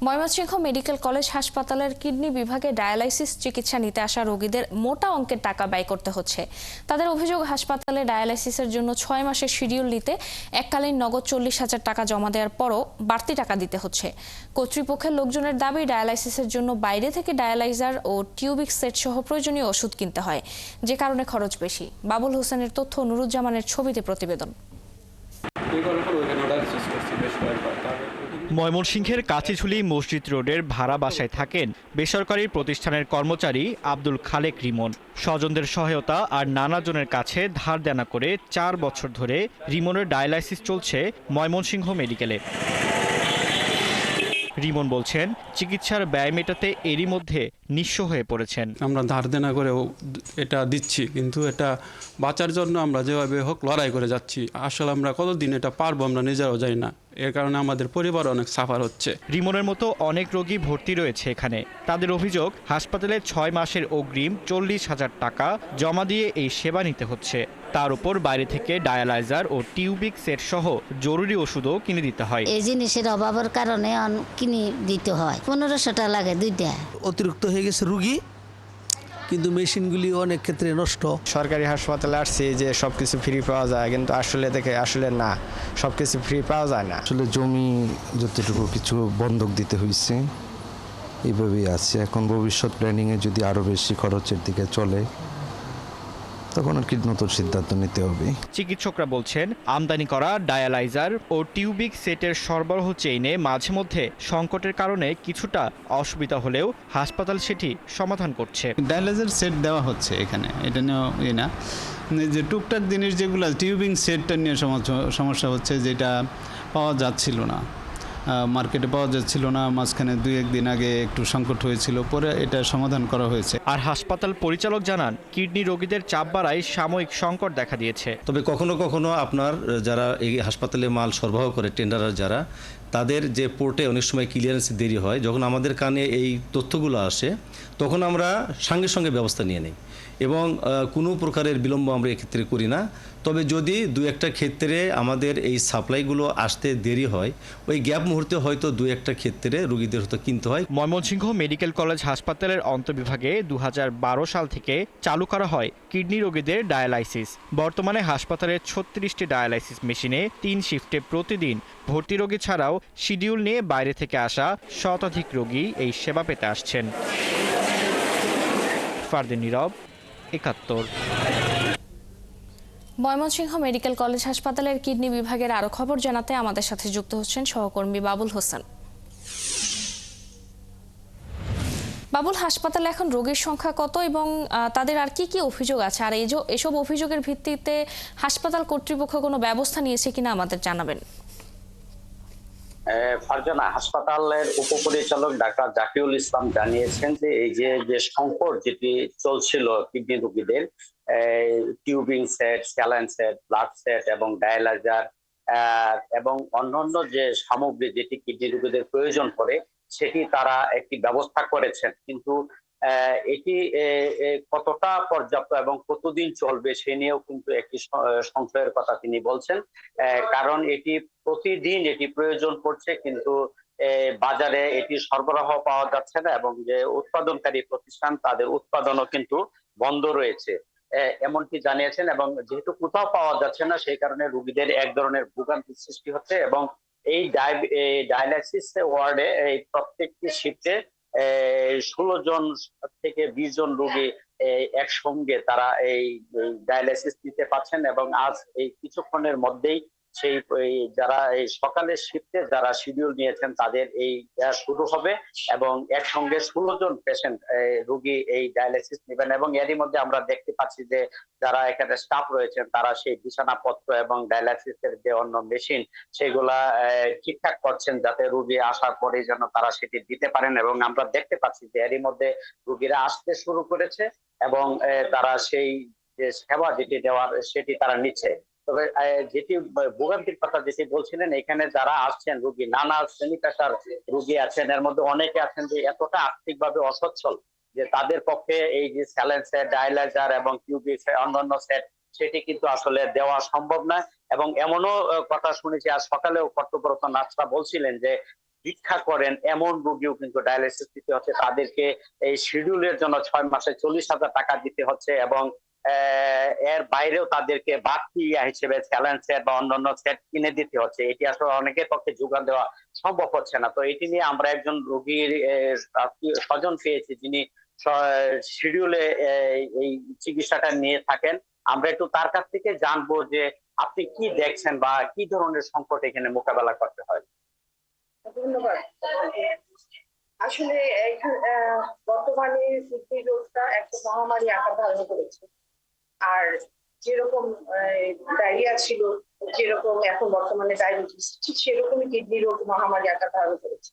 Mymensingh medical college হাসপাতালের kidney বিভাগে dialysis চিকিৎসা নিতে আসা রোগীদের মোটা অঙ্কের টাকা ব্যয় করতে হচ্ছে। তাদের অভিযোগ, হাসপাতালে ডায়ালাইসিসের জন্য 6 মাসের শিডিউল নিতে এককালীন নগদ 40,000 টাকা জমা দেওয়ার পরও বাড়তি টাকা দিতে হচ্ছে। কর্তৃপক্ষের লোকজনের দাবি, ডায়ালাইসিসের জন্য বাইরে থেকে ডায়ালাইজার ও টিউবিক সেট সহ প্রয়োজনীয় ওষুধ কিনতে হয়, যে কারণে খরচ বেশি। বাবুল হোসেনের তথ্য, নুরুজ্জামানের ছবিতে প্রতিবেদন। ময়মনসিংহের কাচিঝুলি মসজিদ রোডের ভাড়া বাসায় থাকেন বেসরকারি প্রতিষ্ঠানের কর্মচারী আব্দুল খালেক রিমন। স্বজনদের সহায়তা আর নানাজনের কাছে ধার দেনা করে 4 বছর ধরে রিমনের ডায়ালাইসিস চলছে ময়মনসিংহ মেডিকেলে। রিমন বলছেন, চিকিৎসার ব্যয় মেটাতে এরই মধ্যে নিঃস্ব হয়ে পড়েছেন। আমরা ধার দেনা করেও এটা দিচ্ছি, কিন্তু এটা বাঁচার জন্য আমরা যেভাবে হোক লড়াই করে যাচ্ছি। আসলে আমরা কতদিন এটা পারবো আমরা নিজেরাও জানি না। এর কারণে আমাদের পরিবার অনেক সাফার হচ্ছে। রিমনের মতো অনেক রোগী ভর্তি রয়েছে এখানে। তাদের অভিযোগ, হাসপাতালে 6 মাসের অগ্রিম 40,000 টাকা জমা দিয়ে এই সেবা নিতে হচ্ছে। তার উপর বাইরে থেকে ডায়ালাইজার ও টিউবিক সেট সহ জরুরি ওষুধও কিনে দিতে হয়। এই জিনিসের অভাবের কারণে কিনে দিতে হয়। 1500 টাকা লাগে দুইটা। অতিরিক্ত হয়ে গেছে রুগী, কিন্তু মেশিনগুলি অনেক ক্ষেত্রে নষ্ট। সরকারি হাসপাতালে আসছি যে সবকিছু ফ্রি পাওয়া যায়, কিন্তু আসলে না, সবকিছু ফ্রি পাওয়া যায় না। আসলে জমি যতটুকু কিছু বন্ধক দিতে হয়েছে, এইভাবেই আছে। এখন ভবিষ্যৎ প্ল্যানিংয়ে যদি আরও বেশি খরচের দিকে চলে, তখন আর কি নতুন সিদ্ধান্ত নিতে হবে। চিকিৎসকরা বলছেন, আমদানি করা ডায়ালাইজার ও টিউবিক সেটের সরবরাহ চেইনে মাঝে মধ্যে সংকটের কারণে কিছুটা অসুবিধা হলেও হাসপাতাল সেটি সমাধান করছে। ডায়ালাইজার সেট দেওয়া হচ্ছে এখানে, এটা নিয়ে না যে টুকটাক জিনিস যেগুলো টিউবিং সেটটা নিয়ে সমস্যা হচ্ছে, যেটা পাওয়া যাচ্ছিল না, মার্কেটে পাওয়া যাচ্ছিল না। মাঝখানে 2-1 দিন আগে একটু সংকট হয়েছিল, পরে এটা সমাধান করা হয়েছে। আর হাসপাতাল পরিচালক জানান, কিডনি রোগীদের চাপ বাড়ায় সাময়িক সংকট দেখা দিয়েছে। তবে কখনো কখনো আপনার যারা এই হাসপাতালে মাল সরবরাহ করে, টেন্ডারার যারা, তাদের যে পোর্টে অনেক সময় ক্লিয়ারেন্স দেরি হয়। যখন আমাদের কানে এই তথ্যগুলো আসে, তখন আমরা সঙ্গে সঙ্গে ব্যবস্থা নিয়ে নিই এবং কোনো প্রকারের বিলম্ব আমরা এক্ষেত্রে করি না। তবে যদি 2-1টা ক্ষেত্রে আমাদের এই সাপ্লাইগুলো আসতে দেরি হয়, ওই গ্যাপ মুহূর্তে হয়তো 2-1টা ক্ষেত্রে রোগীদের হয়তো কিনতে হয়। ময়মনসিংহ মেডিকেল কলেজ হাসপাতালের অন্তর্বিভাগে 2012 সাল থেকে চালু করা হয় কিডনি রোগীদের ডায়ালাইসিস। বর্তমানে হাসপাতালের 36টি ডায়ালাইসিস মেশিনে 3 শিফটে প্রতিদিন ভর্তি রোগী ছাড়াও শিডিউল নিয়ে বাইরে থেকে আসা শতাধিক রোগী এই সেবা পেতে আসছেন। ফারদিন নীরব, 71। ময়মনসিংহ মেডিকেল কলেজ হাসপাতালের কিডনি বিভাগের আরো খবর জানাতে আমাদের সাথে যুক্ত হচ্ছেন সহকর্মী বাবুল হোসেন। বাবুল, হাসপাতালে এখন রোগীর সংখ্যা কত এবং তাদের আর কি কি অভিযোগ আছে, আর এসব অভিযোগের ভিত্তিতে হাসপাতাল কর্তৃপক্ষ কোনো ব্যবস্থা নিয়েছে কিনা আমাদের জানাবেন। ফারজানা, হাসপাতালের উপপরিচালক ডাক্তার জাকিউল ইসলাম জানিয়েছেন যে এই যে সংকট যেটি চলছিল কিডনি রোগীদের, tubing set, saline set, blood shed এবং ডায়ালাইজার এবং অন্যান্য যে সামগ্রী যেটি কিডনি রোগীদের প্রয়োজন পড়ে, সেটি তারা একটি ব্যবস্থা করেছেন। কিন্তু এটি কতটা পর্যাপ্ত এবং কতদিন চলবে সে নিয়েও কিন্তু একটি সংশয়ের কথা তিনি বলছেন। কারণ এটি প্রতিদিন এটি প্রয়োজন পড়ছে, কিন্তু বাজারে এটি সরবরাহ পাওয়া যাচ্ছে না এবং যে উৎপাদনকারী প্রতিষ্ঠান, তাদের উৎপাদনও কিন্তু বন্ধ রয়েছে এমনটি জানিয়েছেন। এবং যেহেতু কোথাও পাওয়া যাচ্ছে না, সেই কারণে রোগীদের এক ধরনের ভোগান্তির সৃষ্টি হচ্ছে এবং এই ডায়ালাইসিস ওয়ার্ডে এই প্রত্যেকটি শিফটে 16 জন থেকে 20 জন রোগী একসঙ্গে তারা এই ডায়ালাইসিস নিতে পারছেন। এবং আজ এই কিছুক্ষণের মধ্যেই সেই যারা এই সকালের শিফটে যারা শিডিউল নিয়েছেন, তাদের এই শুরু হবে এবং একসঙ্গে 16 জন পেশেন্ট রোগী এই ডায়ালাইসিস নেবেন। এবং এরই মধ্যে আমরা দেখতে পাচ্ছি যে যারা এখানে স্টাফ রয়েছেন, তারা সেই বিছানাপত্র এবং ডায়ালাইসিসের যে অন্য মেশিন, সেগুলা ঠিকঠাক করছেন, যাতে রোগী আসার পরে যেন তারা সেটি দিতে পারেন। এবং আমরা দেখতে পাচ্ছি যে এরই মধ্যে রোগীরা আসতে শুরু করেছে এবং তারা সেই যে সেবা যেটি দেওয়ার সেটি তারা নিচ্ছে। তবে যেটি ভোগান্তির কথা যেটি বলছিলেন, এখানে যারা আসছেন রোগী, নানা শ্রেণী পেশার রোগী আছেন, এর মধ্যে অনেকে আছেন যে এতটা আর্থিকভাবে অসচ্ছল যে তাদের পক্ষে এই যে স্যালাইন সেট, ডায়ালাইজার এবং টিউবিক অন্যান্য সেট, সেটি কিন্তু আসলে দেওয়া সম্ভব নয়। এবং এমনও কথা শুনেছি, আজ সকালেও কর্তব্যরত নার্সরা বলছিলেন যে ভিক্ষা করেন এমন রোগীও কিন্তু ডায়ালাইসিস দিতে হচ্ছে। তাদেরকে এই শিডিউলের জন্য 6 মাসে 40,000 টাকা দিতে হচ্ছে এবং এর বাইরেও তাদেরকে বাড়তি হিসেবে স্যালাইন সেট বা অন্যান্য সেট কিনে দিতে হচ্ছে। এটি আসলে অনেকের পক্ষে যোগান দেওয়া সম্ভব হচ্ছে না। তো এটি নিয়ে আমরা একজন রোগীর স্বজন পেয়েছি যিনি শিডিউলে এই চিকিৎসাটা নিয়ে থাকেন। আমরা একটু তার কাছ থেকে জানবো যে আপনি কি দেখছেন বা কি ধরনের সংকট এখানে মোকাবেলা করতে হয়। ধন্যবাদ। আসলে বর্তমানে কিডনি রোগটা একটা মহামারী আকার ধারণ করেছে। আর যেরকম ডায়রিয়া ছিল, যেরকম এখন বর্তমানে ডায়াবেটিস, ঠিক সেরকমই কিডনি রোগ মহামারী আকার ধারণ করেছে।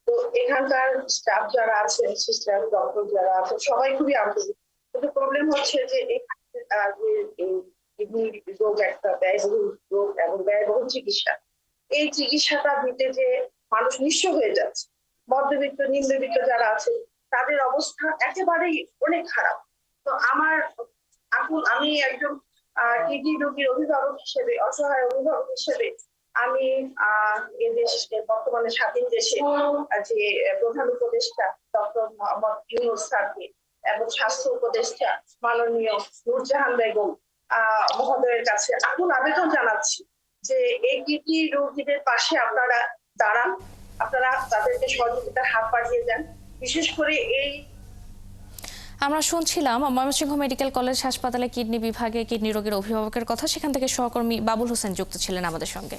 তো এখানকার স্টাফ যারা আছেন, সিস্টার, ডক্টর যারা আছেন, সবাই খুবই আন্তরিক। কিন্তু প্রবলেম হচ্ছে যে কিডনি রোগ একটা ব্যয়বহুল রোগ এবং ব্যয়বহুল চিকিৎসা। এই চিকিৎসাটা দিতে যে মানুষ নিঃস্ব হয়ে যাচ্ছে। মধ্যবিত্ত, নিম্নবিত্ত যারা আছে তাদের অবস্থা একেবারেই অনেক খারাপ। তো আমি একজন কিডনি রোগীর অভিভাবক হিসেবে, অসহায় অভিভাবক হিসেবে আমি এদেশ বর্তমানে স্বাধীন দেশে যে প্রধান উপদেষ্টা ডক্টর মোহাম্মদ ইউনূস স্যারকে এবং স্বাস্থ্য উপদেষ্টা মাননীয় নূরজাহান বেগম মহোদয়ের কাছে এখন আবেদন জানাচ্ছি যে এই কিডনি রোগীদের পাশে আপনারা দাঁড়ান, আপনারা তাদেরকে সহযোগিতার হাত বাড়িয়ে দেন। বিশেষ করে এই আমরা শুনছিলাম ময়মনসিংহ মেডিকেল কলেজ হাসপাতালে কিডনি বিভাগে কিডনি রোগীর অভিভাবকের কথা। সেখান থেকে সহকর্মী বাবুল হোসেন যুক্ত ছিলেন আমাদের সঙ্গে।